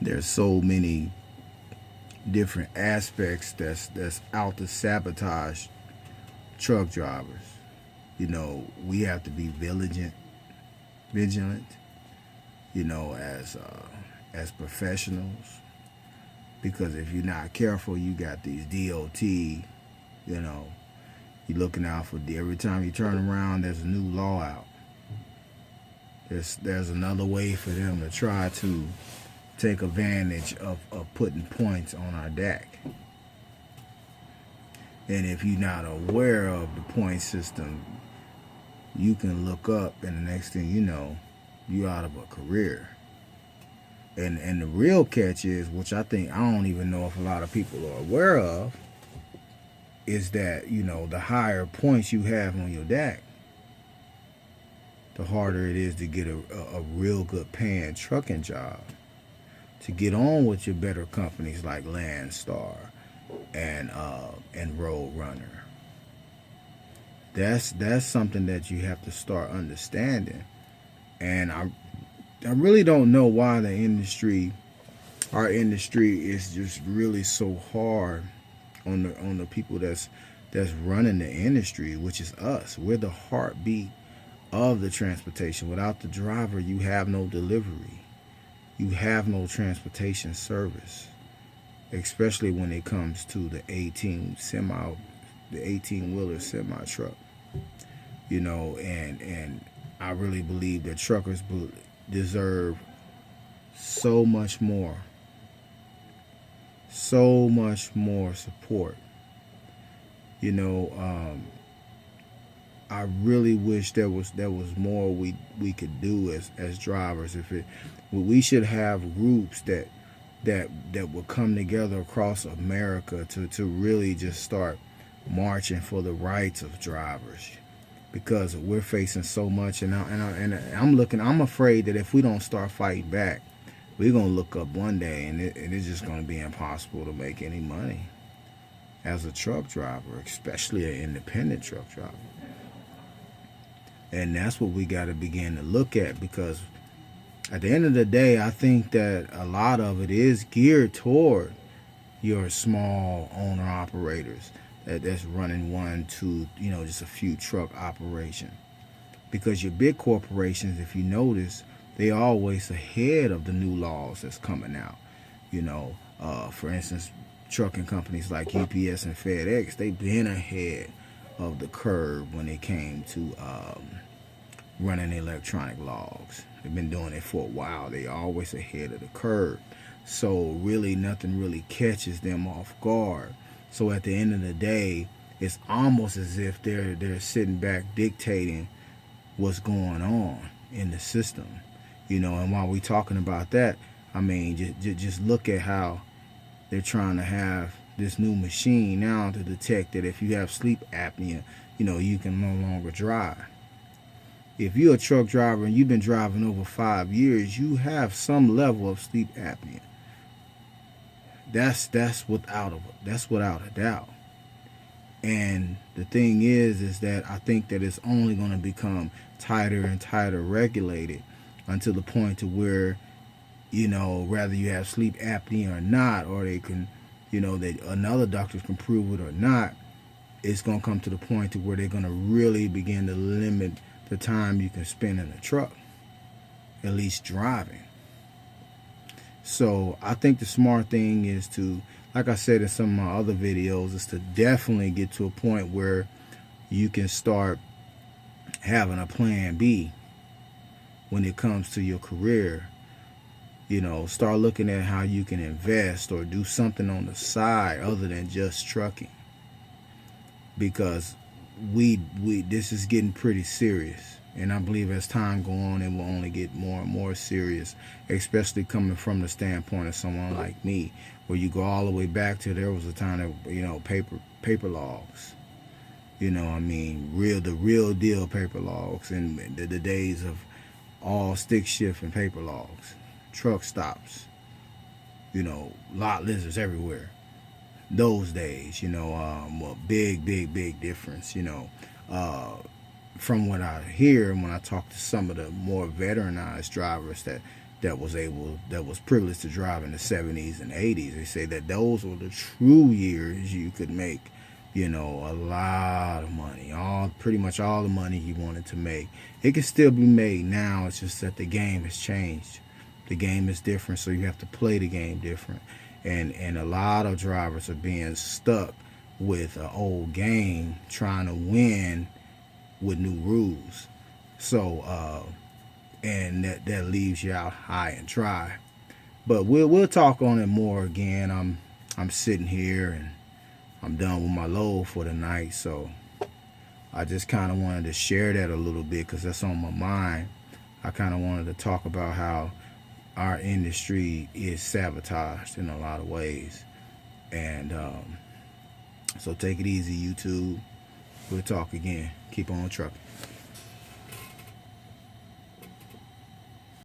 There's so many different aspects that's out to sabotage truck drivers. We have to be vigilant. As professionals, because if you're not careful, you got these DOT. You know, you're looking out for every time you turn around. There's a new law out. There's another way for them to try to take advantage of putting points on our DAC. And if you're not aware of the point system, you can look up, and the next thing you know, you're out of a career. And the real catch is, which I don't even know if a lot of people are aware of, is that, the higher points you have on your DAC, the harder it is to get a real good paying trucking job, to get on with your better companies like Landstar and Roadrunner. That's something that you have to start understanding. And I really don't know why our industry is just really so hard on the people that's running the industry, which is us. We're the heartbeat of the transportation. Without the driver, you have no delivery. You have no transportation service, especially when it comes to the 18-wheeler semi truck. And I really believe that truckers deserve so much more support. I really wish there was more we could do as drivers. We should have groups that will come together across America to really just start marching for the rights of drivers, because we're facing so much, and I'm afraid that if we don't start fighting back, we're gonna look up one day and it's just gonna be impossible to make any money as a truck driver, especially an independent truck driver. And that's what we got to begin to look at, because at the end of the day, I think that a lot of it is geared toward your small owner operators that's running one, two, just a few truck operation. Because your big corporations, if you notice, they always ahead of the new laws that's coming out. For instance, trucking companies like UPS and FedEx, they've been ahead of the curve when it came to running electronic logs. They've been doing it for a while. They always ahead of the curve. So really nothing really catches them off guard. So at the end of the day, it's almost as if they're sitting back dictating what's going on in the system. And while we're talking about that, I mean, just look at how they're trying to have this new machine now to detect that if you have sleep apnea, you can no longer drive. If you're a truck driver and you've been driving over 5 years, you have some level of sleep apnea. That's without a doubt. And the thing is that I think that it's only going to become tighter and tighter regulated until the point to where, whether you have sleep apnea or not, or they can, another doctor can prove it or not, it's going to come to the point to where they're going to really begin to limit the time you can spend in a truck, at least driving. So I think the smart thing is to, like I said in some of my other videos, is to definitely get to a point where you can start having a plan B when it comes to your career. Start looking at how you can invest or do something on the side other than just trucking, because this is getting pretty serious, and I believe as time go on, it will only get more and more serious, especially coming from the standpoint of someone like me, where you go all the way back to, there was a time that paper logs, the real deal paper logs, and the days of all stick shift and paper logs, truck stops, lot lizards everywhere. Those days, big difference, from what I hear and when I talk to some of the more veteranized drivers that that was privileged to drive in the 70s and 80s. They say that those were the true years you could make, a lot of money, pretty much all the money you wanted to make. It can still be made now. It's just that the game has changed. The game is different, so you have to play the game different. And a lot of drivers are being stuck with an old game, trying to win with new rules. So and that leaves you out high and dry. But we'll talk on it more again. I'm sitting here and I'm done with my load for the night, so I just kind of wanted to share that a little bit because that's on my mind. I kind of wanted to talk about how our industry is sabotaged in a lot of ways. And so take it easy, YouTube. We'll talk again. Keep on trucking.